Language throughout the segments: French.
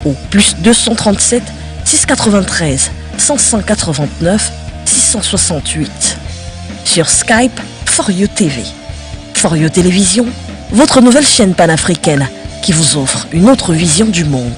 au plus 237 693 589 668. Sur Skype, For You TV. For You Télévision, votre nouvelle chaîne panafricaine qui vous offre une autre vision du monde.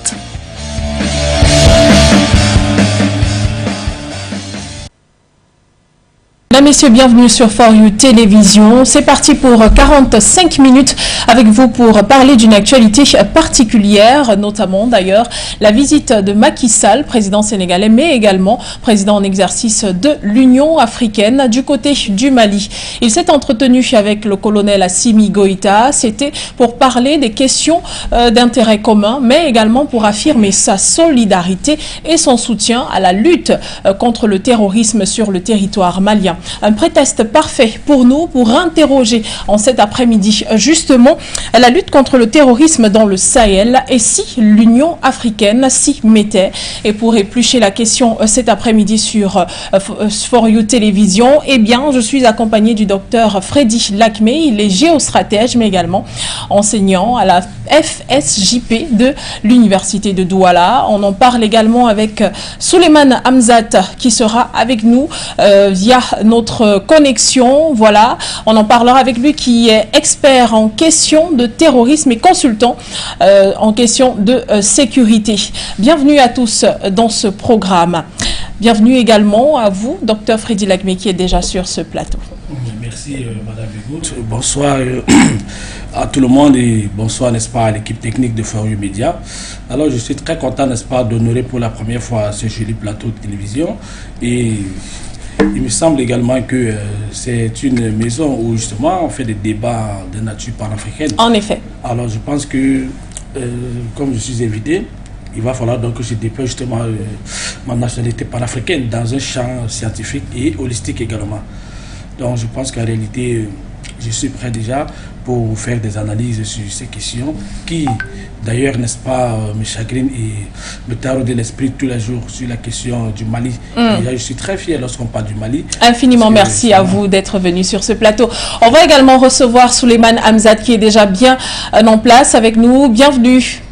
Mesdames, Messieurs, bienvenue sur For You Télévision. C'est parti pour 45 minutes avec vous pour parler d'une actualité particulière, notamment d'ailleurs la visite de Macky Sall, président sénégalais, mais également président en exercice de l'Union africaine du côté du Mali. Il s'est entretenu avec le colonel Assimi Goïta. C'était pour parler des questions d'intérêt commun, mais également pour affirmer sa solidarité et son soutien à la lutte contre le terrorisme sur le territoire malien. Un prétexte parfait pour nous pour interroger en cet après-midi justement la lutte contre le terrorisme dans le Sahel et si l'Union africaine s'y mettait. Et pour éplucher la question cet après-midi sur For You Télévision, eh bien je suis accompagné du docteur Freddy Lakmé. Il est géostratège mais également enseignant à la FSJP de l'Université de Douala. On en parle également avec Souleymane Hamzat qui sera avec nous via notre connexion. Voilà, on en parlera avec lui qui est expert en questions de terrorisme et consultant en questions de sécurité. Bienvenue à tous dans ce programme. Bienvenue également à vous, docteur Freddy Lakmé, qui est déjà sur ce plateau. Merci Madame Begout. Bonsoir à tout le monde et bonsoir, n'est-ce pas, à l'équipe technique de For You Média. Alors je suis très content, n'est-ce pas, d'honorer pour la première fois ce joli plateau de télévision et il me semble également que c'est une maison où justement on fait des débats de nature panafricaine. En effet. Alors je pense que comme je suis invité, il va falloir donc que je déploie justement ma nationalité panafricaine dans un champ scientifique et holistique également. Donc je pense qu'en réalité, je suis prêt déjà pour vous faire des analyses sur ces questions qui, d'ailleurs, n'est-ce pas, me chagrinent et me taraudent l'esprit tous les jours sur la question du Mali. Et là, je suis très fier lorsqu'on parle du Mali. Infiniment merci à vous d'être venu sur ce plateau. On va également recevoir Souleymane Hamzat qui est déjà bien en place avec nous. Bienvenue.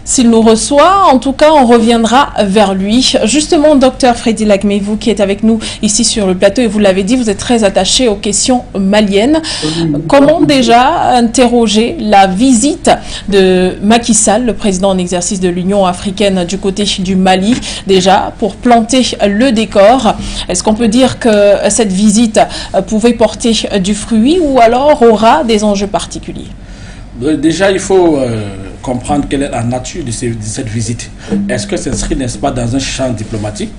S'il nous reçoit, en tout cas, on reviendra vers lui. Justement, docteur Freddy Lakmé, vous qui êtes avec nous ici sur le plateau, et vous l'avez dit, vous êtes très attaché aux questions maliennes. Comment déjà interroger la visite de Macky Sall, le président en exercice de l'Union africaine du côté du Mali, déjà pour planter le décor? Est-ce qu'on peut dire que cette visite pouvait porter du fruit ou alors aura des enjeux particuliers? Déjà, il faut comprendre quelle est la nature de cette visite. Est-ce que ce serait, n'est-ce pas, dans un champ diplomatique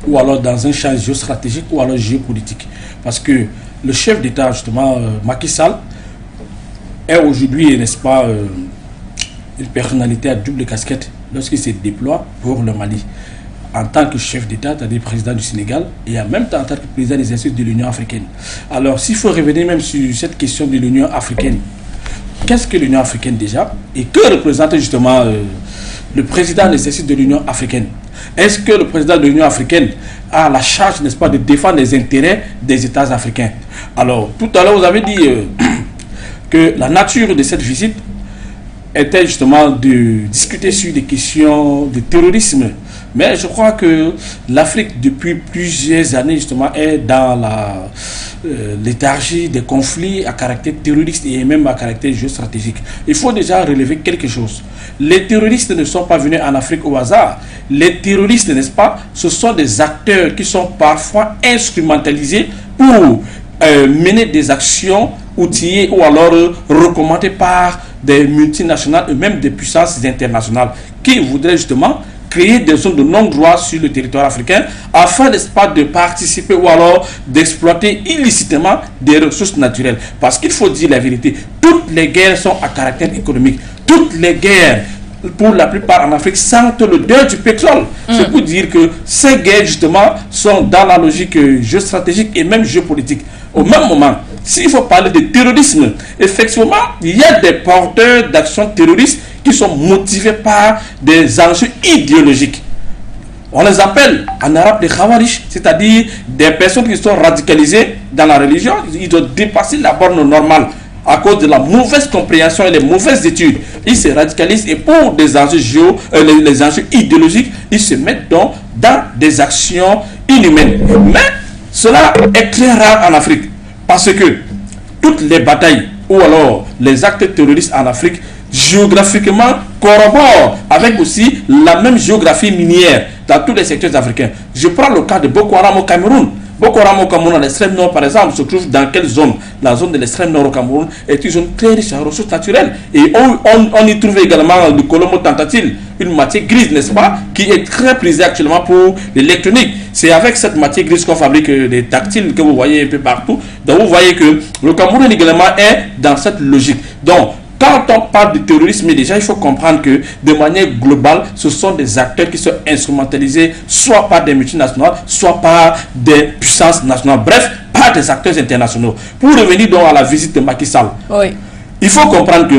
ou alors dans un champ géostratégique ou alors géopolitique? Parce que le chef d'État, justement, Macky Sall, est aujourd'hui, n'est-ce pas, une personnalité à double casquette lorsqu'il se déploie pour le Mali. En tant que chef d'État, c'est-à-dire président du Sénégal, et en même temps en tant que président des instituts de l'Union africaine. Alors, s'il faut revenir même sur cette question de l'Union africaine, qu'est-ce que l'Union africaine déjà? Et que représente justement le président des instituts de l'Union africaine? Est-ce que le président de l'Union africaine a la charge, n'est-ce pas, de défendre les intérêts des États africains? Alors, tout à l'heure, vous avez dit que la nature de cette visite était justement de discuter sur des questions de terrorisme. Mais je crois que l'Afrique, depuis plusieurs années, justement, est dans la léthargie des conflits à caractère terroriste et même à caractère géostratégique. Il faut déjà relever quelque chose. Les terroristes ne sont pas venus en Afrique au hasard. Les terroristes, n'est-ce pas, ce sont des acteurs qui sont parfois instrumentalisés pour mener des actions outillées ou alors recommandées par des multinationales et même des puissances internationales qui voudraient justement créer des zones de non-droit sur le territoire africain afin, n'est-ce pas, de participer ou alors d'exploiter illicitement des ressources naturelles. Parce qu'il faut dire la vérité, toutes les guerres sont à caractère économique. Toutes les guerres, pour la plupart en Afrique, sentent l'odeur du pétrole. C'est pour dire que ces guerres, justement, sont dans la logique géostratégique et même géopolitique. Au même moment, s'il faut parler de terrorisme, effectivement, il y a des porteurs d'actions terroristes qui sont motivés par des enjeux idéologiques. On les appelle en arabe les khawarij, c'est-à-dire des personnes qui sont radicalisées dans la religion. Ils ont dépassé la borne normale à cause de la mauvaise compréhension et les mauvaises études, ils se radicalisent et pour des enjeux les enjeux idéologiques, ils se mettent donc dans des actions inhumaines. Mais cela est très rare en Afrique parce que toutes les batailles ou alors les actes terroristes en Afrique géographiquement corroborent avec aussi la même géographie minière dans tous les secteurs africains. Je prends le cas de Boko Haram au Cameroun. Boko Haram au Cameroun, à l'extrême nord par exemple, se trouve dans quelle zone? La zone de l'extrême nord au Cameroun est une zone très riche en ressources naturelles. Et on y trouve également le Kolomo Tantatil, une matière grise, n'est-ce pas, qui est très prisée actuellement pour l'électronique. C'est avec cette matière grise qu'on fabrique des tactiles que vous voyez un peu partout. Donc vous voyez que le Cameroun également est dans cette logique. Donc, quand on parle de terrorisme, déjà il faut comprendre que de manière globale, ce sont des acteurs qui sont instrumentalisés soit par des multinationales, soit par des puissances nationales, bref, par des acteurs internationaux. Pour revenir donc à la visite de Macky Sall, oui, il faut comprendre que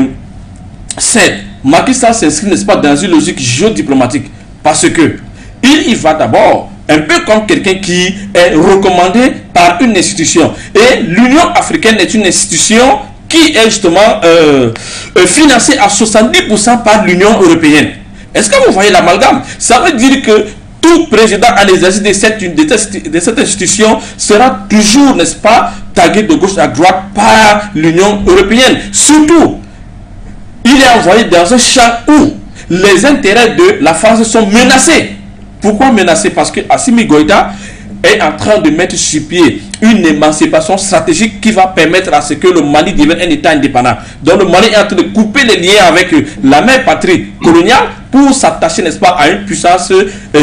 Macky Sall s'inscrit, n'est-ce pas, dans une logique géodiplomatique parce que il y va d'abord un peu comme quelqu'un qui est recommandé par une institution. Et l'Union africaine est une institution qui est justement financé à 70% par l'Union européenne. Est-ce que vous voyez l'amalgame? Ça veut dire que tout président en exercice de cette institution sera toujours, n'est-ce pas, tagué de gauche à droite par l'Union européenne. Surtout, il est envoyé dans un champ où les intérêts de la France sont menacés. Pourquoi menacés? Parce que Assimi Goïta est en train de mettre sur pied une émancipation stratégique qui va permettre à ce que le Mali devienne un État indépendant. Donc le Mali est en train de couper les liens avec la mère patrie coloniale pour s'attacher, n'est-ce pas, à une puissance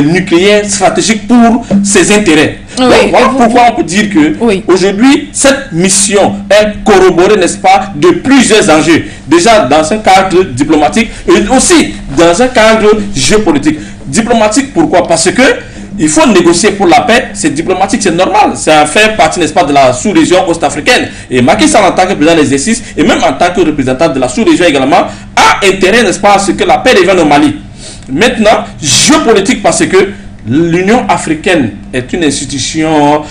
nucléaire stratégique pour ses intérêts. Oui, donc voilà pourquoi on peut dire que aujourd'hui, cette mission est corroborée, n'est-ce pas, de plusieurs enjeux. Déjà dans un cadre diplomatique et aussi dans un cadre géopolitique. Diplomatique, pourquoi? Parce que il faut négocier pour la paix, c'est diplomatique, c'est normal. Ça fait partie, n'est-ce pas, de la sous-région ouest-africaine. Et Macky Sall, en tant que président de l'exercice, et même en tant que représentant de la sous-région également, a intérêt, n'est-ce pas, à ce que la paix revienne au Mali. Maintenant, géopolitique, parce que l'Union africaine est une institution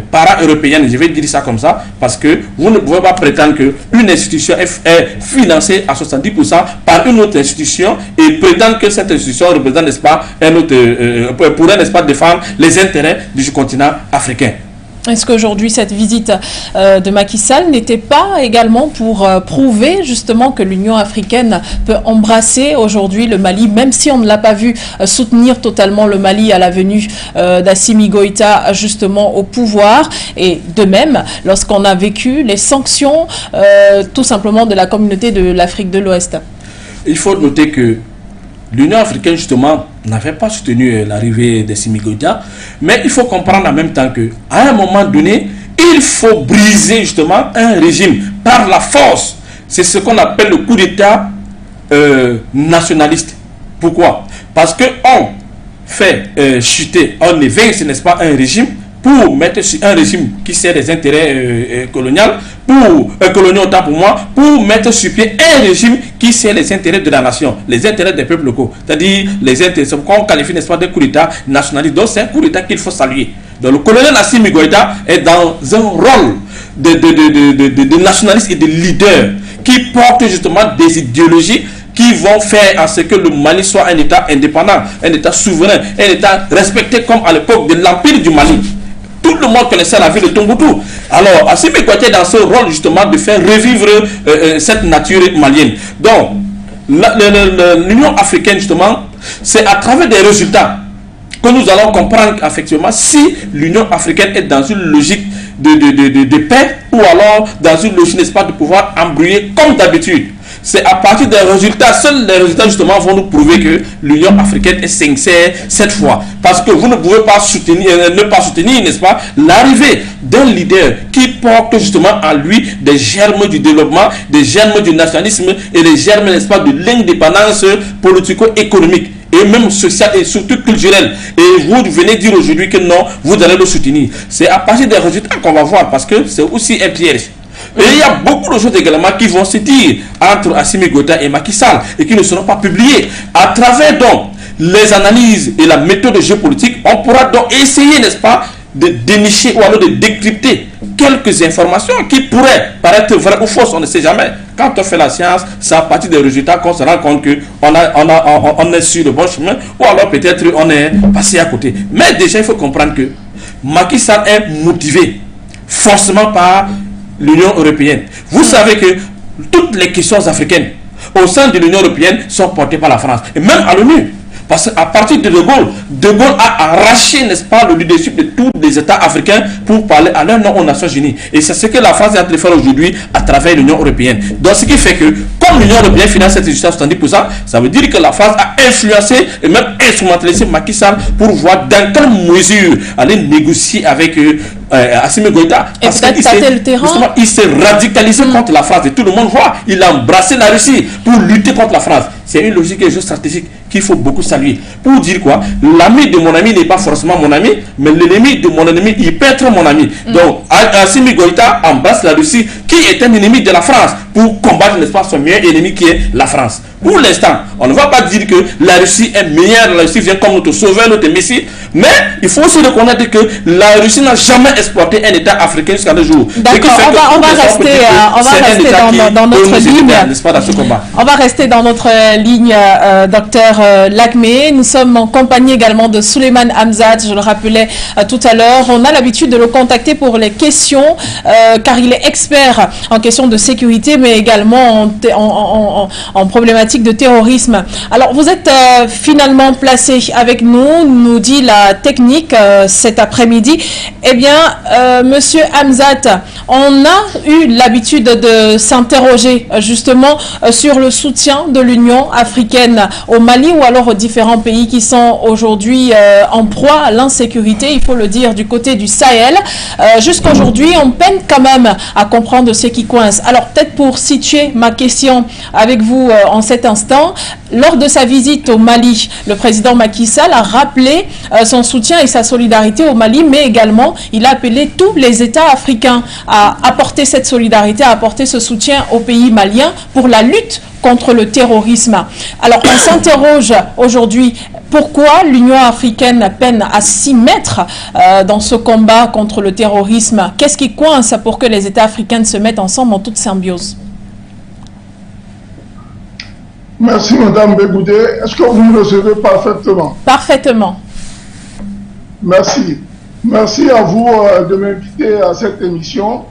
para-européenne, je vais dire ça comme ça, parce que vous ne pouvez pas prétendre qu'une institution est financée à 70% par une autre institution et prétendre que cette institution représente, n'est-ce pas, un autre, pourrait, n'est-ce pas, défendre les intérêts du continent africain. Est-ce qu'aujourd'hui, cette visite de Macky Sall n'était pas également pour prouver justement que l'Union africaine peut embrasser aujourd'hui le Mali, même si on ne l'a pas vu soutenir totalement le Mali à la venue d'Assimi Goïta justement au pouvoir, et de même lorsqu'on a vécu les sanctions tout simplement de la communauté de l'Afrique de l'Ouest? Il faut noter que l'Union africaine, justement, n'avait pas soutenu l'arrivée d'Assimi Goïta, mais il faut comprendre en même temps qu'à un moment donné, il faut briser justement un régime par la force. C'est ce qu'on appelle le coup d'État nationaliste. Pourquoi? Parce qu'on fait chuter, on évince, n'est-ce pas, un régime pour mettre sur un régime qui sert des intérêts coloniaux, coloniaux autant pour moi, pour mettre sur pied un régime qui sert les intérêts de la nation, les intérêts des peuples locaux. C'est-à-dire les intérêts, c'est qu'on qualifie, n'est-ce pas, de coup d'État nationaliste. Donc c'est un coup d'État qu'il faut saluer. Donc le colonel Assimi Goïta est dans un rôle de nationaliste et de leader qui porte justement des idéologies qui vont faire en ce que le Mali soit un État indépendant, un État souverain, un État respecté comme à l'époque de l'Empire du Mali. Tout le monde connaissait la ville de Tombouctou. Alors, Assimi Goïta est dans ce rôle justement de faire revivre cette nature malienne. Donc, l'Union africaine justement, c'est à travers des résultats que nous allons comprendre effectivement si l'Union africaine est dans une logique de paix ou alors dans une logique, n'est-ce pas, de pouvoir embrouiller comme d'habitude. C'est à partir des résultats, seuls les résultats justement vont nous prouver que l'Union africaine est sincère cette fois. Parce que vous ne pouvez pas soutenir, ne pas soutenir, n'est-ce pas, l'arrivée d'un leader qui porte justement en lui des germes du développement, des germes du nationalisme et des germes, n'est-ce pas, de l'indépendance politico-économique et même sociale et surtout culturelle. Et vous venez dire aujourd'hui que non, vous allez le soutenir. C'est à partir des résultats qu'on va voir, parce que c'est aussi un piège. Et il y a beaucoup de choses également qui vont se dire entre Assimi Goïta et Macky Sall et qui ne seront pas publiées. À travers donc les analyses et la méthode géopolitique, on pourra donc essayer, n'est-ce pas, de dénicher ou alors de décrypter quelques informations qui pourraient paraître vraies ou fausses, on ne sait jamais. Quand on fait la science, c'est à partir des résultats qu'on se rend compte qu'on est sur le bon chemin, ou alors peut-être on est passé à côté. Mais déjà, il faut comprendre que Macky Sall est motivé forcément par l'Union européenne. Vous savez que toutes les questions africaines au sein de l'Union européenne sont portées par la France, et même à l'ONU. Parce qu'à partir de De Gaulle a arraché, n'est-ce pas, le leadership de tous les États africains pour parler à leur nom aux Nations Unies. Et c'est ce que la France est en train de faire aujourd'hui à travers l'Union européenne. Donc ce qui fait que, comme l'Union européenne finance cette résistance à 70%, ça veut dire que la France a influencé et même instrumentalisé Macky Sall pour voir dans quelle mesure aller négocier avec Assimi Goïta. Parce qu'il s'est radicalisé contre la France et tout le monde voit. Il a embrassé la Russie pour lutter contre la France. C'est une logique géostratégique qu'il faut beaucoup saluer. Pour dire quoi? L'ami de mon ami n'est pas forcément mon ami, mais l'ennemi de mon ennemi, il peut être mon ami. Donc, Assimi Goïta embrasse la Russie, qui est un ennemi de la France, pour combattre, n'est-ce pas, son meilleur ennemi qui est la France. Pour l'instant, on ne va pas dire que la Russie est meilleure, la Russie vient comme notre sauveur, notre messie, mais il faut aussi reconnaître que la Russie n'a jamais exploité un État africain jusqu'à nos jours. D'accord, on va rester dans notre ligne. N'est-ce pas, dans ce combat. On va rester dans notre ligne, docteur Lagmé. Nous sommes en compagnie également de Souleymane Hamzat, je le rappelais tout à l'heure. On a l'habitude de le contacter pour les questions, car il est expert en questions de sécurité, mais également en problématique de terrorisme. Alors, vous êtes finalement placé avec nous, nous dit la technique cet après-midi. Eh bien, monsieur Hamzat, on a eu l'habitude de s'interroger justement sur le soutien de l'Union africaine au Mali ou alors aux différents pays qui sont aujourd'hui en proie à l'insécurité, il faut le dire, du côté du Sahel. Jusqu'à aujourd'hui, on peine quand même à comprendre ce qui coince. Alors, peut-être pour situer ma question avec vous en cet instant, lors de sa visite au Mali, le président Macky Sall a rappelé son soutien et sa solidarité au Mali, mais également, il a appelé tous les États africains à apporter cette solidarité, à apporter ce soutien au pays malien pour la lutte contre le terrorisme. Alors, on s'interroge aujourd'hui, pourquoi l'Union africaine peine à s'y mettre dans ce combat contre le terrorisme? Qu'est-ce qui coince pour que les États africains se mettent ensemble en toute symbiose? Merci, Madame Bégoudé. Est-ce que vous me recevez parfaitement? Parfaitement. Merci. Merci à vous de m'inviter à cette émission.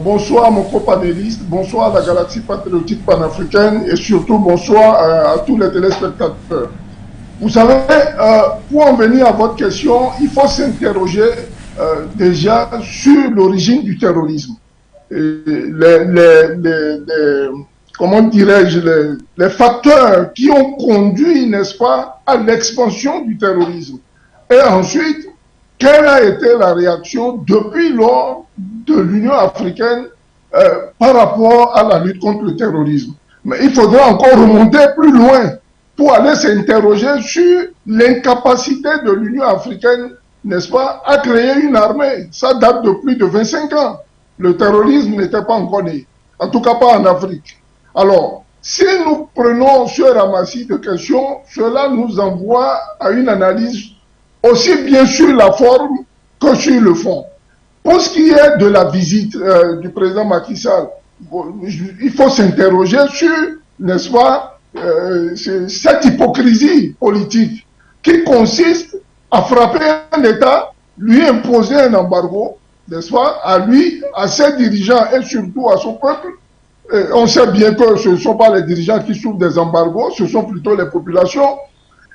Bonsoir mon copanéliste, bonsoir à la galaxie patriotique panafricaine et surtout bonsoir à tous les téléspectateurs. Vous savez, pour en venir à votre question, il faut s'interroger déjà sur l'origine du terrorisme. Comment dirais-je, les facteurs qui ont conduit, n'est-ce pas, à l'expansion du terrorisme. Et ensuite, quelle a été la réaction depuis lors de l'Union africaine par rapport à la lutte contre le terrorisme. Mais il faudra encore remonter plus loin pour aller s'interroger sur l'incapacité de l'Union africaine, n'est-ce pas, à créer une armée. Ça date de plus de 25 ans. Le terrorisme n'était pas encore né, en tout cas pas en Afrique. Alors, si nous prenons ce ramassis de questions, cela nous envoie à une analyse aussi bien sur la forme que sur le fond. Pour ce qui est de la visite du président Macky Sall, il faut s'interroger sur, n'est-ce pas, cette hypocrisie politique qui consiste à frapper un État, lui imposer un embargo, n'est-ce pas, à lui, à ses dirigeants et surtout à son peuple. On sait bien que ce ne sont pas les dirigeants qui souffrent des embargos, ce sont plutôt les populations.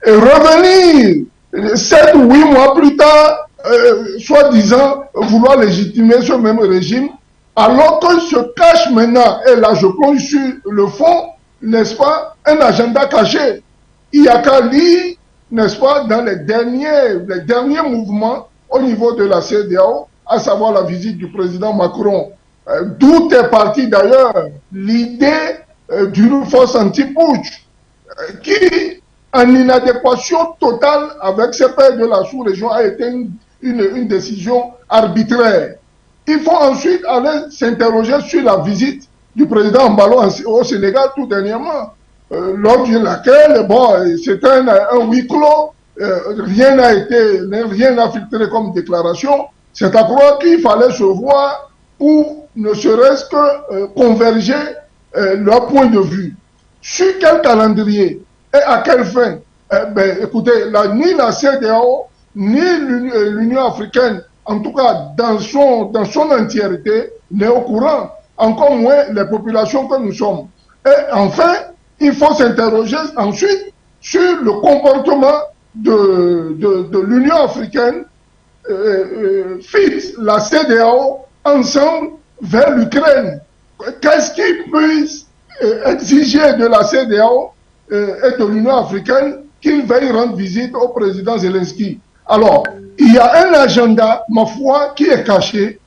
Et revenir 7 ou 8 mois plus tard, soi-disant vouloir légitimer ce même régime, alors qu'il se cache maintenant, et là je plonge sur le fond, n'est-ce pas, un agenda caché. Il n'y a qu'à lire, n'est-ce pas, dans les derniers mouvements au niveau de la CEDEAO, à savoir la visite du président Macron, d'où est partie d'ailleurs l'idée d'une force anti-putsch, qui, en inadéquation totale avec ses pairs de la sous-région, a été une décision arbitraire. Il faut ensuite aller s'interroger sur la visite du président Mbalo au Sénégal tout dernièrement, lors de laquelle, bon, c'était un huis clos, rien n'a filtré comme déclaration, c'est à croire qu'il fallait se voir pour ne serait-ce que converger leur point de vue. Sur quel calendrier et à quelle fin? Écoutez, ni la CEDEAO, ni l'Union africaine, en tout cas dans son entièreté, n'est au courant, encore moins les populations que nous sommes. Et enfin, il faut s'interroger ensuite sur le comportement de l'Union africaine, FIT, la CEDEAO, ensemble vers l'Ukraine. Qu'est-ce qu'ils puissent exiger de la CEDEAO et de l'Union africaine qu'ils veuillent rendre visite au président Zelensky? Alors, il y a un agenda, ma foi, qui est caché,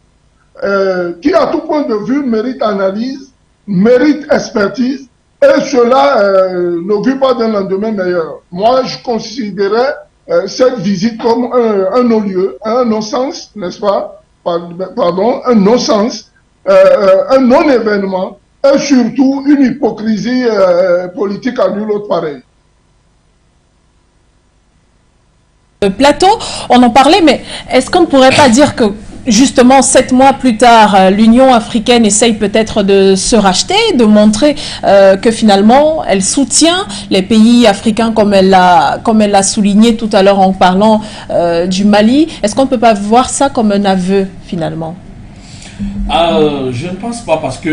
qui à tout point de vue mérite analyse, mérite expertise, et cela n'augure pas d'un lendemain meilleur. Moi, je considérais cette visite comme un non-lieu, un non-sens, n'est-ce pas? Pardon, un non-sens, un non-événement, et surtout une hypocrisie politique à nul autre pareil. Plateau, on en parlait, mais est-ce qu'on ne pourrait pas dire que justement 7 mois plus tard, l'Union africaine essaye peut-être de se racheter, de montrer que finalement elle soutient les pays africains comme elle l'a souligné tout à l'heure en parlant du Mali? Est-ce qu'on ne peut pas voir ça comme un aveu finalement? Je ne pense pas, parce que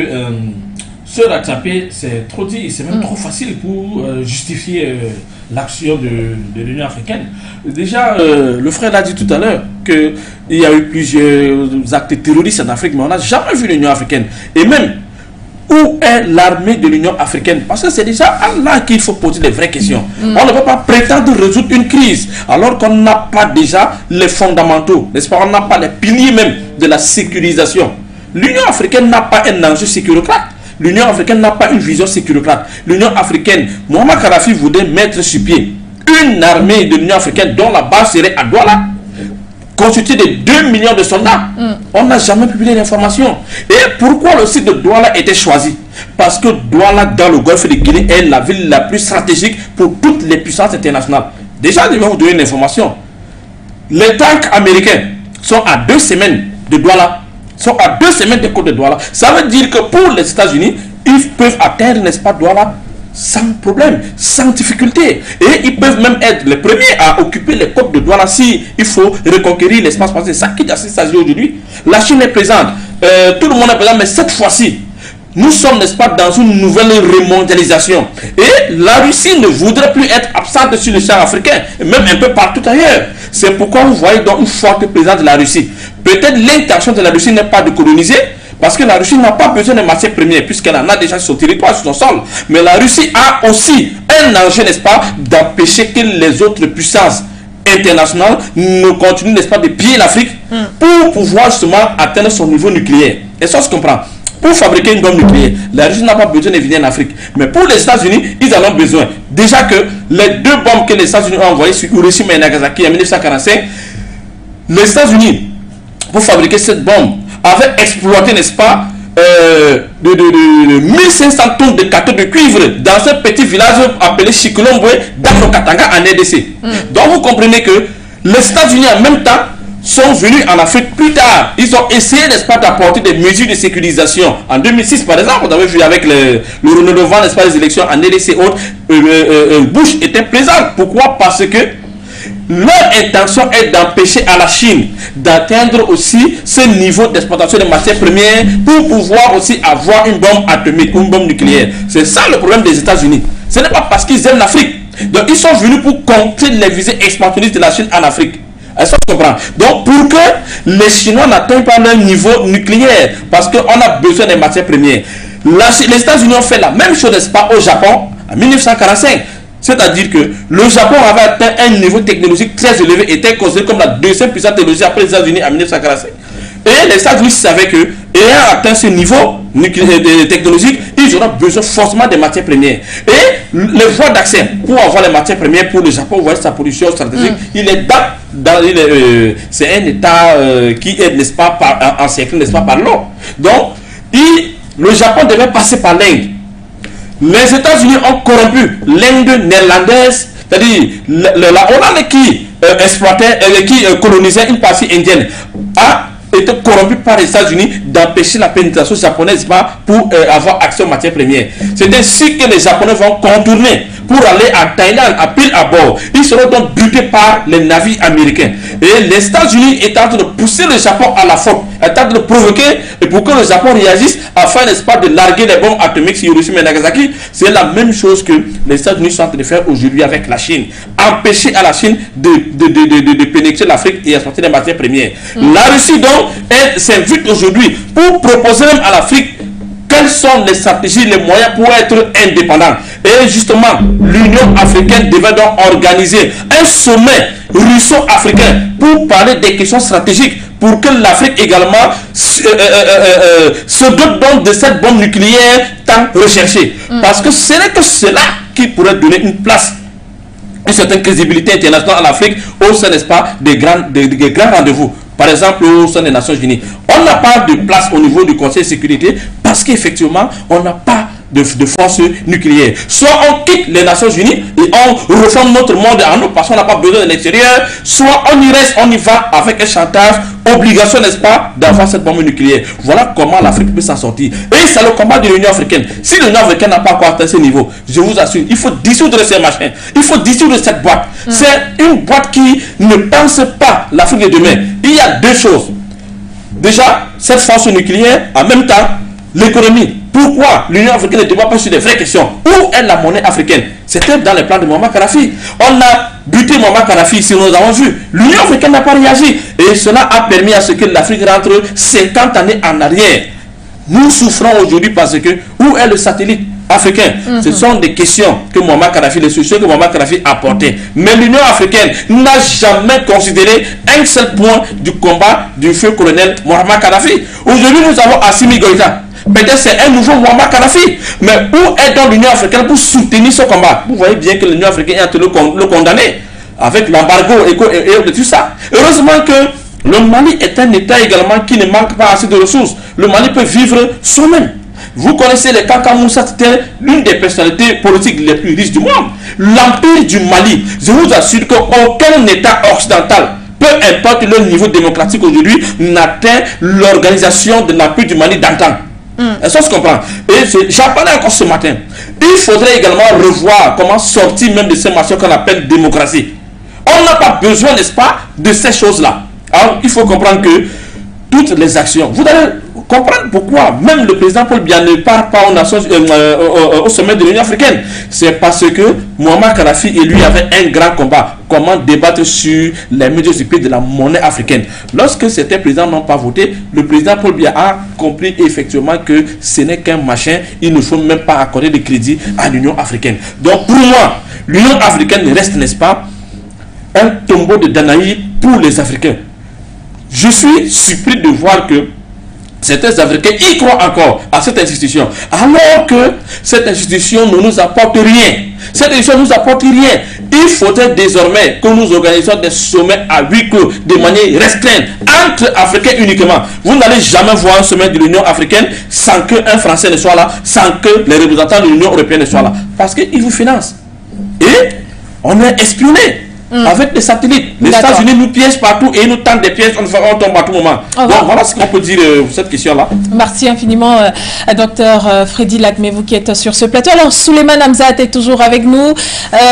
se rattraper, c'est trop dit, c'est même trop facile pour justifier l'action de l'Union africaine. Déjà, le frère l'a dit tout à l'heure qu'il y a eu plusieurs actes terroristes en Afrique, mais on n'a jamais vu l'Union africaine. Et même, où est l'armée de l'Union africaine? Parce que c'est déjà à là qu'il faut poser les vraies questions. On ne peut pas prétendre résoudre une crise alors qu'on n'a pas déjà les fondamentaux, n'est-ce pas? On n'a pas les piliers même de la sécurisation. L'Union africaine n'a pas un enjeu sécurocrate. L'Union africaine n'a pas une vision sécurocrate. L'Union africaine, Mohamed Kadhafi voulait mettre sur pied une armée de l'Union africaine dont la base serait à Douala, constituée de 2 millions de soldats. On n'a jamais publié l'information. Et pourquoi le site de Douala était choisi? Parce que Douala, dans le golfe de Guinée, est la ville la plus stratégique pour toutes les puissances internationales. Déjà, je vais vous donner une information. Les tanks américains sont à 2 semaines de Douala. Sont à 2 semaines des côtes de Douala. Ça veut dire que pour les États-Unis, ils peuvent atteindre, n'est-ce pas, Douala sans problème, sans difficulté. Et ils peuvent même être les premiers à occuper les côtes de Douala si il faut reconquérir l'espace passé. Ça qui assiste à aujourd'hui. La Chine est présente, tout le monde est présent, mais cette fois-ci, nous sommes, n'est-ce pas, dans une nouvelle remondialisation. Et la Russie ne voudrait plus être absente sur le champ africain, même un peu partout ailleurs. C'est pourquoi vous voyez donc une forte présence de la Russie. Peut-être l'intention de la Russie n'est pas de coloniser, parce que la Russie n'a pas besoin de matières premières, puisqu'elle en a déjà sur son territoire, sur son sol. Mais la Russie a aussi un enjeu, n'est-ce pas, d'empêcher que les autres puissances internationales ne continuent, n'est-ce pas, de piller l'Afrique pour pouvoir justement atteindre son niveau nucléaire. Et ça, on se comprend. Pour fabriquer une bombe nucléaire, la Russie n'a pas besoin de venir en Afrique. Mais pour les États-Unis, ils en ont besoin. Déjà que les 2 bombes que les États-Unis ont envoyées sur Hiroshima et Nagasaki en 1945, les États-Unis, pour fabriquer cette bombe, avaient exploité, n'est-ce pas, 1500 tonnes de cathode de cuivre dans un petit village appelé Chikolombwe, dans le Katanga, en RDC. Donc vous comprenez que les États-Unis, en même temps, sont venus en Afrique plus tard. Ils ont essayé, n'est-ce pas, d'apporter des mesures de sécurisation. En 2006, par exemple, on avait vu avec le renouvellement, n'est-ce pas, des élections en RDC et autres, Bush était présent. Pourquoi? Parce que leur intention est d'empêcher à la Chine d'atteindre aussi ce niveau d'exploitation de matières premières pour pouvoir aussi avoir une bombe atomique, une bombe nucléaire. C'est ça le problème des États-Unis. Ce n'est pas parce qu'ils aiment l'Afrique. Donc ils sont venus pour contrer les visées expansionnistes de la Chine en Afrique. Est-ce qu'on comprend? Donc pour que les Chinois n'atteignent pas leur niveau nucléaire, parce qu'on a besoin des matières premières. Les États-Unis ont fait la même chose, n'est-ce pas, au Japon en 1945. C'est-à-dire que le Japon avait atteint un niveau technologique très élevé, était considéré comme la 2e puissance technologique après les États-Unis en 1945. Et les États-Unis savaient que, ayant atteint ce niveau technologique, ils auront besoin forcément des matières premières. Et les voies d'accès pour avoir les matières premières pour le Japon, vous voyez sa position stratégique, il est c'est un État qui est, n'est-ce pas, encerclé, n'est-ce pas, par l'eau. Donc, le Japon devait passer par l'Inde. Les États-Unis ont corrompu l'Inde néerlandaise, c'est-à-dire la Hollande qui exploitait, qui colonisait une partie indienne, a été corrompu par les États-Unis d'empêcher la pénétration japonaise pour avoir accès aux matières premières. C'est ainsi que les Japonais vont contourner pour aller à Thaïlande à pile à bord. Ils seront donc butés par les navires américains. Et les États-Unis est en train de pousser le Japon à la faute, est en train de le provoquer pour que le Japon réagisse afin, n'est-ce pas, de larguer les bombes atomiques sur Hiroshima et Nagasaki. C'est la même chose que les États-Unis sont en train de faire aujourd'hui avec la Chine. Empêcher à la Chine de pénétrer l'Afrique et exploiter les matières premières. La Russie donc s'invite aujourd'hui pour proposer même à l'Afrique quelles sont les stratégies, les moyens pour être indépendants. Et justement, l'Union africaine devait donc organiser un sommet russo-africain pour parler des questions stratégiques, pour que l'Afrique également se dote donc de cette bombe nucléaire tant recherchée. Parce que ce n'est que cela qui pourrait donner une place, une certaine crédibilité internationale à l'Afrique au sein, n'est-ce pas, des grands rendez-vous. Par exemple, au sein des Nations Unies. On n'a pas de place au niveau du Conseil de sécurité parce qu'effectivement, on n'a pas de force nucléaire. Soit on quitte les Nations Unies et on reforme notre monde à nous parce qu'on n'a pas besoin de l'extérieur, soit on y reste, on y va avec un chantage, obligation, n'est-ce pas, d'avoir cette bombe nucléaire. Voilà comment l'Afrique peut s'en sortir. Et c'est le combat de l'Union africaine. Si l'Union africaine n'a pas encore atteint ce niveau, je vous assure, il faut dissoudre ces machins. Il faut dissoudre cette boîte. C'est une boîte qui ne pense pas l'Afrique de demain. Il y a deux choses. Déjà, cette force nucléaire, en même temps, l'économie. Pourquoi l'Union africaine ne débat pas sur des vraies questions? Où est la monnaie africaine? C'était dans les plans de Muammar Kadhafi. On a buté Muammar Kadhafi, si nous avons vu. L'Union africaine n'a pas réagi. Et cela a permis à ce que l'Afrique rentre 50 années en arrière. Nous souffrons aujourd'hui parce que où est le satellite africain? Ce sont des questions que Muammar Kadhafi, les solutions que Muammar Kadhafi a apportées. Mais l'Union africaine n'a jamais considéré un seul point du combat du feu colonel Muammar Kadhafi. Aujourd'hui, nous avons Assimi Goïta. Peut-être c'est un nouveau Muammar Kadhafi. Mais où est donc l'Union africaine pour soutenir ce combat? Vous voyez bien que l'Union africaine est en train de le condamner avec l'embargo et tout ça. Heureusement que le Mali est un État également qui ne manque pas assez de ressources. Le Mali peut vivre soi-même. Vous connaissez les Kaka Moussa, c'était l'une des personnalités politiques les plus riches du monde. L'empire du Mali, je vous assure qu'aucun État occidental, peu importe le niveau démocratique aujourd'hui, n'atteint l'organisation de l'empire du Mali d'antan. Est-ce qu'on se comprend? Et j'en parlais encore ce matin. Il faudrait également revoir comment sortir même de ces machins qu'on appelle démocratie. On n'a pas besoin, n'est-ce pas, de ces choses-là. Alors, il faut comprendre que toutes les actions, vous allez comprendre pourquoi même le président Paul Biya ne part pas au sommet de l'Union africaine. C'est parce que Muammar Kadhafi et lui avaient un grand combat. Comment débattre sur les mesures de la monnaie africaine. Lorsque certains présidents n'ont pas voté, le président Paul Biya a compris effectivement que ce n'est qu'un machin. Il ne faut même pas accorder de crédit à l'Union africaine. Donc pour moi, l'Union africaine reste, n'est-ce pas, un tombeau de Danaï pour les Africains. Je suis surpris de voir que certains Africains y croient encore à cette institution, alors que cette institution ne nous apporte rien. Cette institution ne nous apporte rien. Il faudrait désormais que nous organisions des sommets à huis clos, de manière restreinte, entre Africains uniquement. Vous n'allez jamais voir un sommet de l'Union africaine sans qu'un Français ne soit là, sans que les représentants de l'Union européenne ne soient là. Parce qu'ils vous financent. Et on est espionné. Avec les satellites. Les États-Unis nous piègent partout et nous tentent des pièges, on tombe à tout moment. Donc voilà ce qu'on peut dire sur cette question-là. Merci infiniment, Dr Freddy Lagmé, vous qui êtes sur ce plateau. Alors, Souleymane Hamzat est toujours avec nous.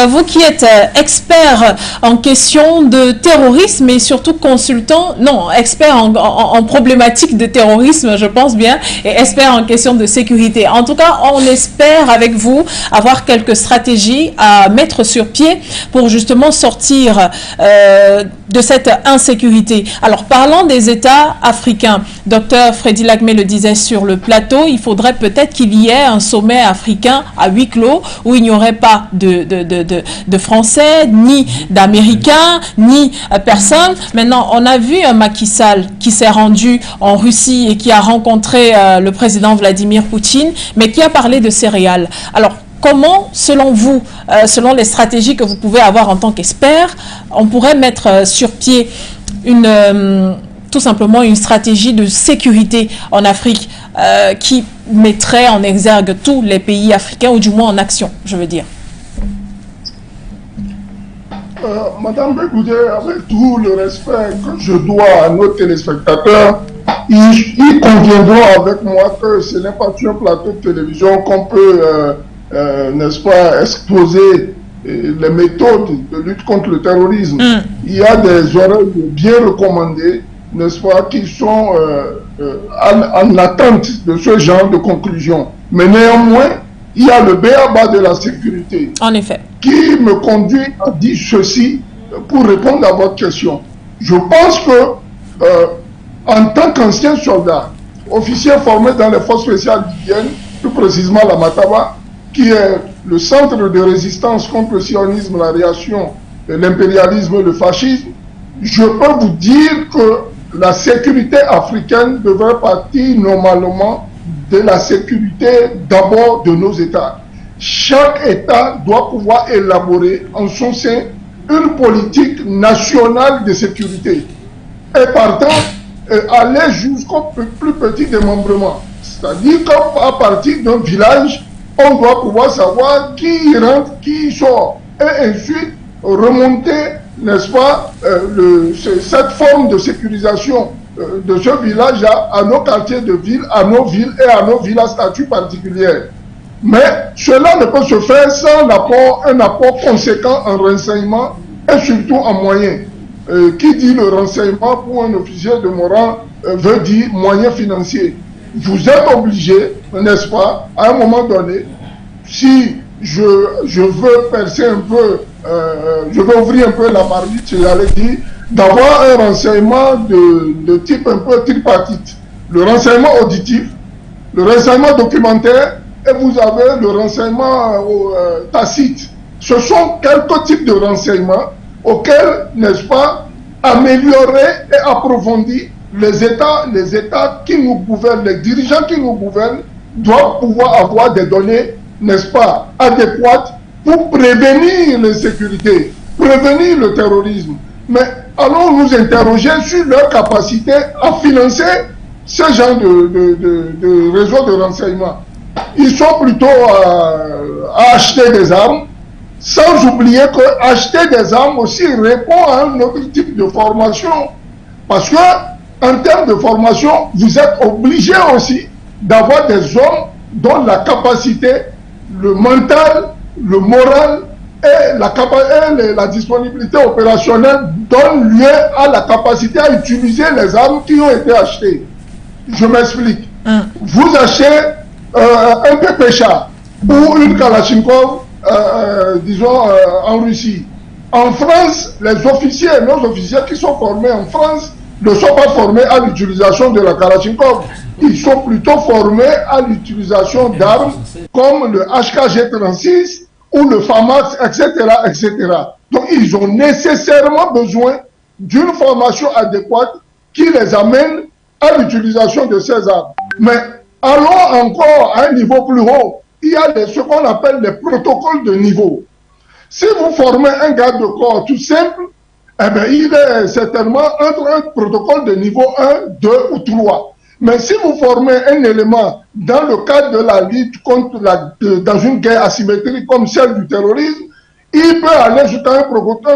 Vous qui êtes expert en question de terrorisme et surtout consultant, non, expert en problématique de terrorisme, je pense bien, et expert en question de sécurité. En tout cas, on espère avec vous avoir quelques stratégies à mettre sur pied pour justement sortir de cette insécurité. Alors, parlant des États africains, Dr Freddy Lagmé le disait sur le plateau, il faudrait peut-être qu'il y ait un sommet africain à huis clos où il n'y aurait pas de Français, ni d'Américains, ni personne. Maintenant, on a vu un Macky Sall qui s'est rendu en Russie et qui a rencontré le président Vladimir Poutine, mais qui a parlé de céréales. Alors, comment, selon vous, selon les stratégies que vous pouvez avoir en tant qu'expert, on pourrait mettre sur pied tout simplement une stratégie de sécurité en Afrique qui mettrait en exergue tous les pays africains, ou du moins en action, je veux dire? Madame Begoudé, avec tout le respect que je dois à nos téléspectateurs, ils conviendront avec moi que ce n'est pas sur un plateau de télévision qu'on peut, n'est-ce pas, exposer les méthodes de lutte contre le terrorisme. Il y a des horaires bien recommandés, n'est-ce pas, qui sont en attente de ce genre de conclusion. Mais néanmoins, il y a le b.a.-ba de la sécurité. En effet. Qui me conduit à dire ceci pour répondre à votre question. Je pense que, en tant qu'ancien soldat, officier formé dans les forces spéciales libyennes, plus précisément la Mataba, qui est le centre de résistance contre le sionisme, la réaction, l'impérialisme et le fascisme, je peux vous dire que la sécurité africaine devrait partir normalement de la sécurité d'abord de nos États. Chaque État doit pouvoir élaborer en son sein une politique nationale de sécurité et partant aller jusqu'au plus petit démembrement. C'est-à-dire qu'à partir d'un village, on doit pouvoir savoir qui rentre, qui sort et ensuite remonter, n'est-ce pas, cette forme de sécurisation de ce village-là à nos quartiers de ville, à nos villes et à nos villes à statut particulier. Mais cela ne peut se faire sans un apport conséquent en renseignement et surtout en moyens. Qui dit le renseignement pour un officier de mon rang veut dire moyens financiers. Vous êtes obligé, n'est-ce pas, à un moment donné, si je veux percer un peu, je veux ouvrir un peu la marmite, j'allais dire, d'avoir un renseignement de type un peu tripartite. Le renseignement auditif, le renseignement documentaire, et vous avez le renseignement tacite. Ce sont quelques types de renseignements auxquels, n'est-ce pas, améliorer et approfondir les États qui nous gouvernent, les dirigeants qui nous gouvernent, doivent pouvoir avoir des données, n'est-ce pas, adéquates pour prévenir l'insécurité, prévenir le terrorisme. Mais allons nous interroger sur leur capacité à financer ce genre de réseau de renseignement. Ils sont plutôt à acheter des armes, sans oublier que acheter des armes aussi répond à un autre type de formation. Parce que, en termes de formation, vous êtes obligé aussi d'avoir des hommes dont la capacité, le mental, le moral et la disponibilité opérationnelle donnent lieu à la capacité à utiliser les armes qui ont été achetées. Je m'explique. Vous achetez un PPCH ou une Kalachnikov, disons, en Russie. En France, les officiers, nos officiers qui sont formés en France ne sont pas formés à l'utilisation de la Kalachnikov. Ils sont plutôt formés à l'utilisation d'armes comme le HKG-36 ou le FAMAX, etc., etc. Donc, ils ont nécessairement besoin d'une formation adéquate qui les amène à l'utilisation de ces armes. Mais allons encore à un niveau plus haut. Il y a ce qu'on appelle les protocoles de niveau. Si vous formez un garde de corps tout simple, eh bien, il est certainement entre un protocole de niveau 1, 2 ou 3. Mais si vous formez un élément dans le cadre de la lutte contre dans une guerre asymétrique comme celle du terrorisme, il peut aller jusqu'à un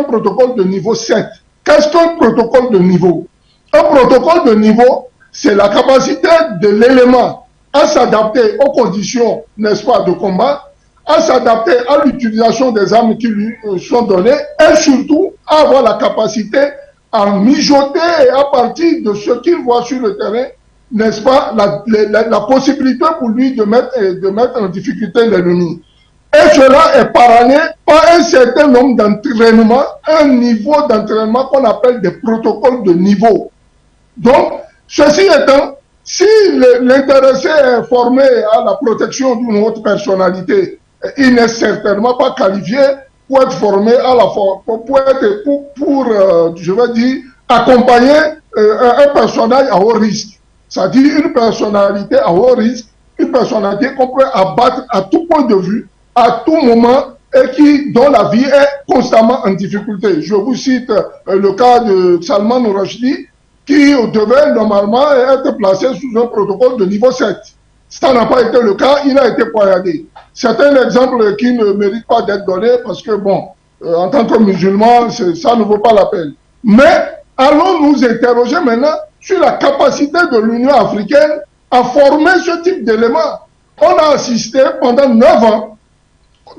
protocole de niveau 7. Qu'est-ce qu'un protocole de niveau? Un protocole de niveau, c'est la capacité de l'élément à s'adapter aux conditions, n'est-ce pas, de combat, à s'adapter à l'utilisation des armes qui lui sont données et surtout à avoir la capacité à mijoter à partir de ce qu'il voit sur le terrain, n'est-ce pas, la possibilité pour lui de mettre en difficulté l'ennemi. Et cela est parrainé par un certain nombre d'entraînements, un niveau d'entraînement qu'on appelle des protocoles de niveau. Donc, ceci étant, si l'intéressé est formé à la protection d'une haute personnalité, il n'est certainement pas qualifié pour être formé je veux dire, accompagner un personnage à haut risque. C'est-à-dire une personnalité à haut risque, une personnalité qu'on peut abattre à tout point de vue, à tout moment, et dont la vie est constamment en difficulté. Je vous cite le cas de Salman Rushdie, qui devait normalement être placé sous un protocole de niveau 7. Ça n'a pas été le cas, il a été poignardé. C'est un exemple qui ne mérite pas d'être donné parce que, bon, en tant que musulmans, ça ne vaut pas la peine. Mais allons nous interroger maintenant sur la capacité de l'Union africaine à former ce type d'éléments. On a assisté pendant 9 ans,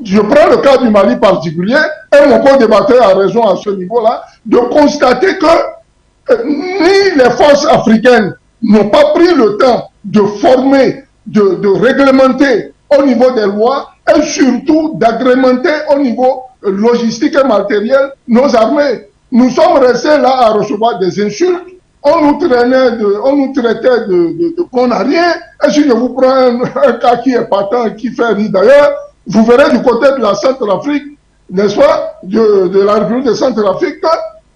je prends le cas du Mali particulier, et mon co-débatteur a raison à ce niveau-là, de constater que ni les forces africaines n'ont pas pris le temps de former, de réglementer au niveau des lois, et surtout d'agrémenter au niveau logistique et matériel nos armées. Nous sommes restés là à recevoir des insultes, on nous traitait de qu'on n'a rien, et si je vous prends un cas qui est patent, qui fait rire d'ailleurs, vous verrez du côté de la Centrafrique, n'est-ce pas, de la République de Centrafrique,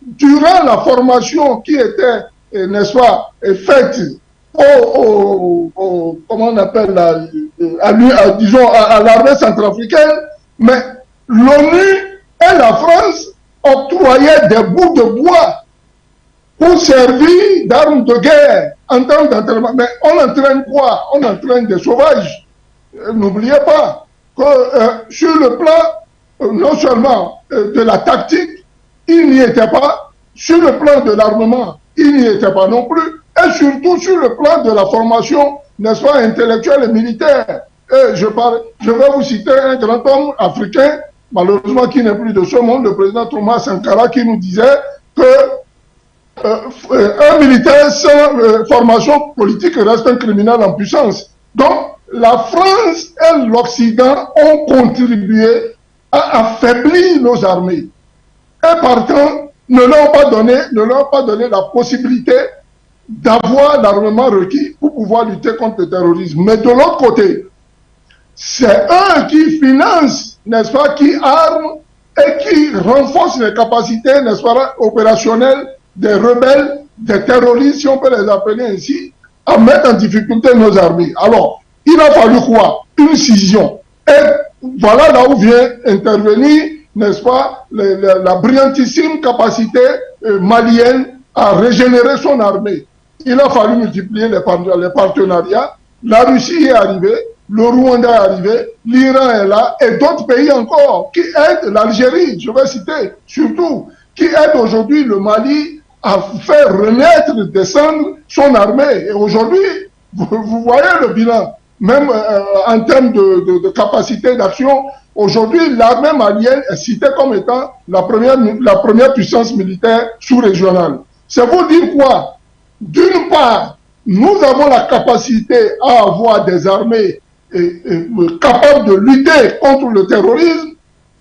durant la formation qui était, n'est-ce pas, faite comment on appelle, disons, à l'armée centrafricaine, mais l'ONU et la France octroyaient des bouts de bois pour servir d'armes de guerre en tant d'entraînement. Mais on entraîne quoi? On entraîne des sauvages. N'oubliez pas que sur le plan, non seulement de la tactique, il n'y était pas, sur le plan de l'armement, il n'y était pas non plus, et surtout sur le plan de la formation, n'est-ce pas, intellectuelle et militaire. Et je vais vous citer un grand homme africain, malheureusement qui n'est plus de ce monde, le président Thomas Sankara, qui nous disait que un militaire sans formation politique reste un criminel en puissance. Donc, la France et l'Occident ont contribué à affaiblir nos armées. Et partant, ne leur pas donné la possibilité d'avoir l'armement requis pour pouvoir lutter contre le terrorisme. Mais de l'autre côté, c'est eux qui financent, n'est-ce pas, qui arment et qui renforcent les capacités, n'est-ce pas, opérationnelles des rebelles, des terroristes, si on peut les appeler ainsi, à mettre en difficulté nos armées. Alors, il a fallu quoi? Une scission. Et voilà là où vient intervenir, n'est-ce pas, la brillantissime capacité malienne à régénérer son armée. Il a fallu multiplier les partenariats. La Russie est arrivée, le Rwanda est arrivé, l'Iran est là, et d'autres pays encore qui aident l'Algérie, je vais citer surtout, qui aident aujourd'hui le Mali à faire renaître, descendre son armée. Et aujourd'hui, vous voyez le bilan, même en termes de capacité d'action. Aujourd'hui, l'armée malienne est citée comme étant la première puissance militaire sous-régionale. C'est vous dire quoi? D'une part, nous avons la capacité à avoir des armées capables de lutter contre le terrorisme,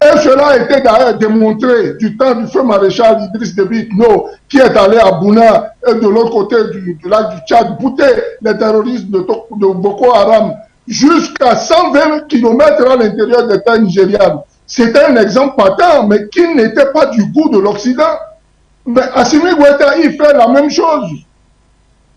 et cela a été d'ailleurs démontré du temps du feu maréchal Idriss Déby Itno, qui est allé à Bouna et de l'autre côté du lac du Tchad, bouter les terroristes de Boko Haram jusqu'à 120 km à l'intérieur des terres nigérianes. C'était un exemple patent, mais qui n'était pas du goût de l'Occident. Mais Assimi Goïta, il fait la même chose.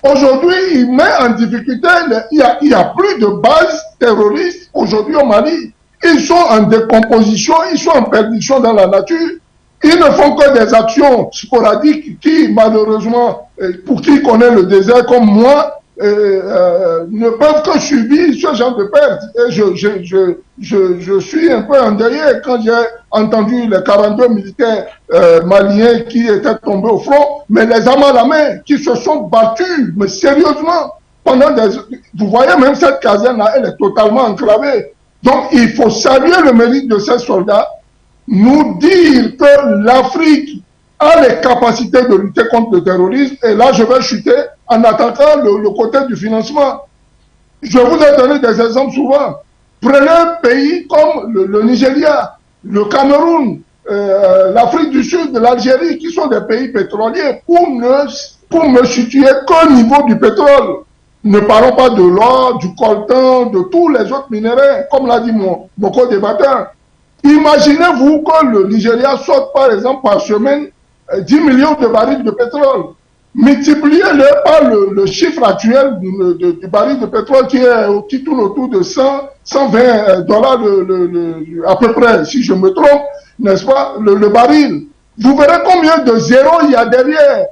Aujourd'hui, il met en difficulté, il y a plus de bases terroristes aujourd'hui au Mali. Ils sont en décomposition, ils sont en perdition dans la nature. Ils ne font que des actions sporadiques qui, malheureusement, pour qui connaît le désert comme moi, ne peuvent que subir ce genre de pertes. Et je suis un peu endeuillé quand j'ai entendu les 42 militaires maliens qui étaient tombés au front, mais les armes à la main, qui se sont battus, mais sérieusement, vous voyez même cette caserne-là, elle est totalement enclavée. Donc il faut saluer le mérite de ces soldats, nous dire que l'Afrique a les capacités de lutter contre le terrorisme, et là je vais chuter en attaquant le côté du financement. Je vous ai donné des exemples souvent. Prenez un pays comme le Nigeria, le Cameroun, l'Afrique du Sud, l'Algérie, qui sont des pays pétroliers, pour ne situer qu'au niveau du pétrole. Ne parlons pas de l'or, du coltan, de tous les autres minéraux, comme l'a dit mon co-débatteur. Imaginez-vous que le Nigeria sorte par exemple par semaine 10 millions de barils de pétrole. Multipliez-le par le chiffre actuel du baril de pétrole qui tourne autour de 120 dollars à peu près, si je me trompe, n'est-ce pas, le baril. Vous verrez combien de zéros il y a derrière.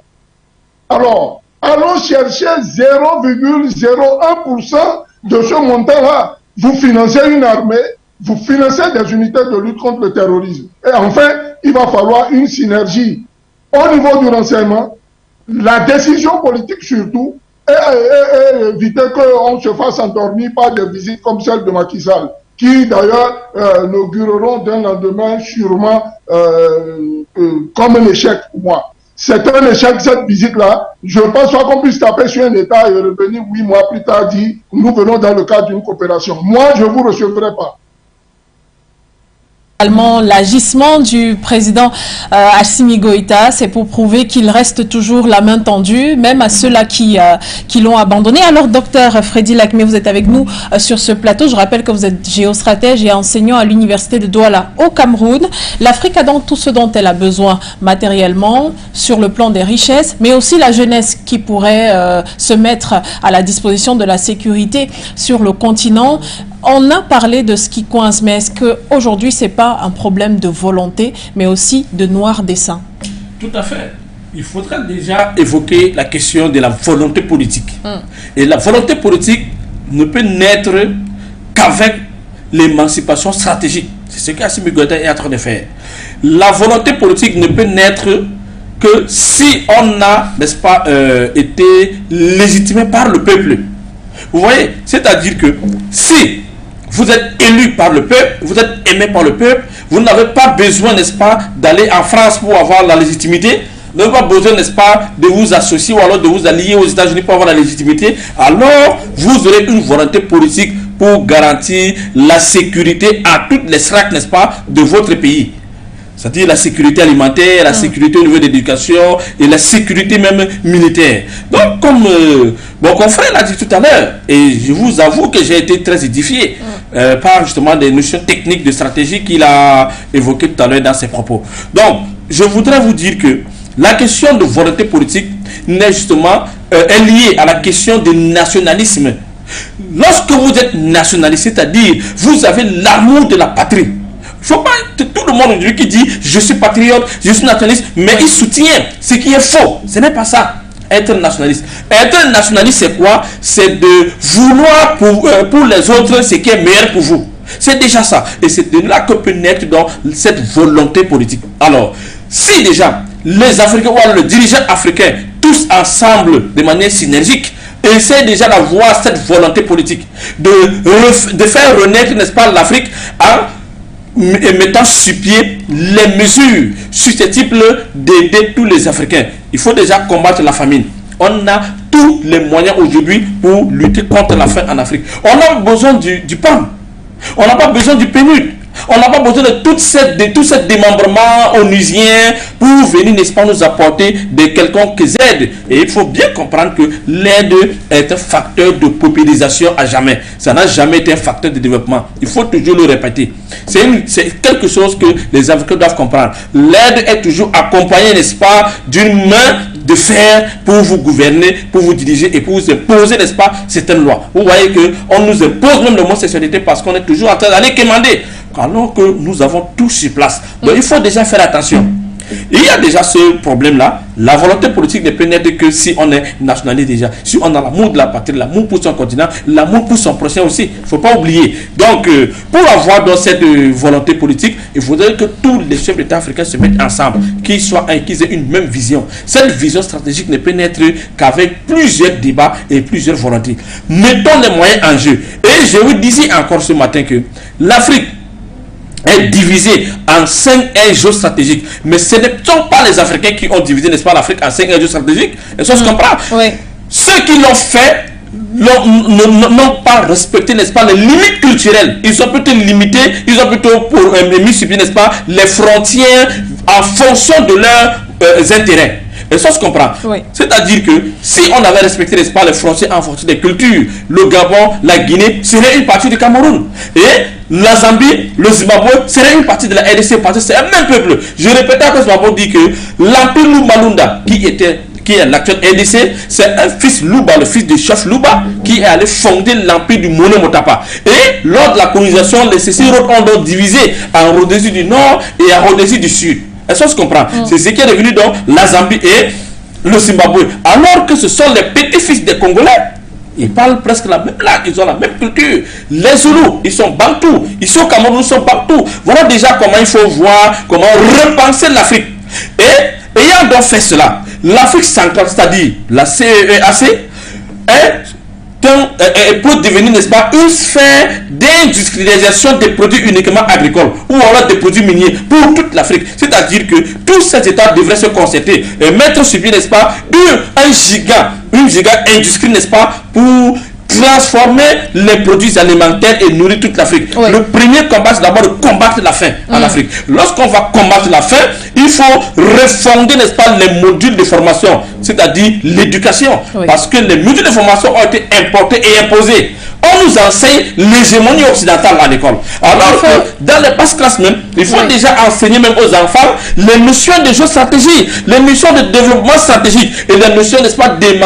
Alors, allons chercher 0,01% de ce montant-là. Vous financez une armée, vous financez des unités de lutte contre le terrorisme. Et enfin, il va falloir une synergie au niveau du renseignement, la décision politique surtout, et éviter qu'on se fasse endormir par des visites comme celle de Macky Sall, qui d'ailleurs inaugureront d'un lendemain sûrement comme un échec pour moi. C'est un échec cette visite-là. Je ne pense pas qu'on puisse taper sur un État et revenir 8 mois plus tard dire nous venons dans le cadre d'une coopération. Moi, je ne vous recevrai pas. L'agissement du président Assimi Goïta, c'est pour prouver qu'il reste toujours la main tendue, même à ceux-là qui l'ont abandonné. Alors, docteur Freddy Lakmé, vous êtes avec nous sur ce plateau. Je rappelle que vous êtes géostratège et enseignant à l'université de Douala au Cameroun. L'Afrique a donc tout ce dont elle a besoin matériellement, sur le plan des richesses, mais aussi la jeunesse qui pourrait se mettre à la disposition de la sécurité sur le continent. On a parlé de ce qui coince, mais est-ce qu'aujourd'hui, ce n'est pas un problème de volonté, mais aussi de noir dessein? Tout à fait. Il faudrait déjà évoquer la question de la volonté politique. Et la volonté politique ne peut naître qu'avec l'émancipation stratégique. C'est ce qu'Assimi Goïta est en train de faire. La volonté politique ne peut naître que si on a, n'est-ce pas, été légitimé par le peuple. Vous voyez, c'est-à-dire que si vous êtes élu par le peuple, vous êtes aimé par le peuple, vous n'avez pas besoin, n'est-ce pas, d'aller en France pour avoir la légitimité, vous n'avez pas besoin, n'est-ce pas, de vous associer ou alors de vous allier aux États-Unis pour avoir la légitimité, alors vous aurez une volonté politique pour garantir la sécurité à toutes les strates, n'est-ce pas, de votre pays. C'est-à-dire la sécurité alimentaire, la sécurité au niveau de l'éducation et la sécurité même militaire. Donc, comme mon confrère l'a dit tout à l'heure, et je vous avoue que j'ai été très édifié par justement des notions techniques de stratégie qu'il a évoquées tout à l'heure dans ses propos. Donc, je voudrais vous dire que la question de volonté politique n'est justement est liée à la question du nationalisme. Lorsque vous êtes nationaliste, c'est-à-dire vous avez l'amour de la patrie. Il ne faut pas tout le monde aujourd'hui qui dit je suis patriote, je suis nationaliste, mais il soutient ce qui est faux. Ce n'est pas ça, être nationaliste. Être nationaliste, c'est quoi? C'est de vouloir pour les autres ce qui est meilleur pour vous. C'est déjà ça. Et c'est de là que peut naître dans cette volonté politique. Alors, si déjà les Africains ou les dirigeants africains, tous ensemble, de manière synergique, essaient déjà d'avoir cette volonté politique, de faire renaître, n'est-ce pas, l'Afrique en mettant sur pied les mesures susceptibles d'aider tous les Africains. Il faut déjà combattre la famine. On a tous les moyens aujourd'hui pour lutter contre la faim en Afrique. On a besoin du pain. On n'a pas besoin du PNUD. On n'a pas besoin de tout ce démembrement onusien pour venir, n'est-ce pas, nous apporter de quelconques aides. Et il faut bien comprendre que l'aide est un facteur de paupérisation à jamais. Ça n'a jamais été un facteur de développement. Il faut toujours le répéter. C'est quelque chose que les Africains doivent comprendre. L'aide est toujours accompagnée, n'est-ce pas, d'une main de fer pour vous gouverner, pour vous diriger et pour vous imposer, n'est-ce pas, certaines lois. Vous voyez qu'on nous impose même l'homosexualité parce qu'on est toujours en train d'aller quémander, alors que nous avons tout sur place. Donc il faut déjà faire attention. Il y a déjà ce problème-là. La volonté politique ne peut naître que si on est nationaliste déjà. Si on a l'amour de la patrie, l'amour pour son continent, l'amour pour son prochain aussi. Il ne faut pas oublier. Donc, pour avoir dans cette volonté politique, il faudrait que tous les chefs d'État africains se mettent ensemble, qu'ils aient une même vision. Cette vision stratégique ne peut naître qu'avec plusieurs débats et plusieurs volontés. Mettons les moyens en jeu. Et je vous disais encore ce matin que l'Afrique est divisé en 5 enjeux stratégiques. Mais ce ne sont pas les Africains qui ont divisé, n'est-ce pas, l'Afrique en 5 enjeux stratégiques. Et ça se comprend. Oui. Ceux qui l'ont fait n'ont pas respecté, n'est-ce pas, les limites culturelles. Ils ont plutôt limité, ils ont plutôt mis sur pied, n'est-ce pas, les frontières en fonction de leurs intérêts. Et ça se comprend. Oui. C'est-à-dire que si on avait respecté, n'est-ce pas, les frontières en fonction des cultures, le Gabon, la Guinée serait une partie du Cameroun. Et la Zambie, le Zimbabwe serait une partie de la RDC parce que c'est un même peuple. Je répète à ce moment dit que l'empire Lumbalunda, qui est l'actuel RDC, c'est un fils Luba, le fils du chef Luba, qui est allé fonder l'empire du Mono Motapa. Et lors de la colonisation, les Cécile ont donc divisé en Rhodésie du Nord et en Rhodésie du Sud. Est-ce qu'on se comprend? C'est ce qui est devenu donc la Zambie et le Zimbabwe. Alors que ce sont les petits-fils des Congolais Ils parlent presque la même langue, ils ont la même culture. Les Zoulous, ils sont bantous. Ici au Cameroun, ils sont bantous. Voilà déjà comment il faut voir, comment repenser l'Afrique. Et ayant donc fait cela, l'Afrique centrale, c'est-à-dire la CEEAC, peut devenir, n'est-ce pas, une sphère d'industrialisation des produits uniquement agricoles ou alors des produits miniers pour toute l'Afrique. C'est-à-dire que tous ces États devraient se concerter et mettre sur pied, n'est-ce pas, une giga industrie, n'est-ce pas, pour transformer les produits alimentaires et nourrir toute l'Afrique. Oui. Le premier combat, c'est d'abord de combattre la faim en Afrique. Lorsqu'on va combattre la faim, il faut refonder, n'est-ce pas, les modules de formation, c'est-à-dire l'éducation. Oui. Parce que les modules de formation ont été importés et imposés. On nous enseigne l'hégémonie occidentale à l'école. Alors que dans les passes classes même, il faut déjà enseigner même aux enfants les notions de géostratégie, les notions de développement stratégique et les notions, n'est-ce pas,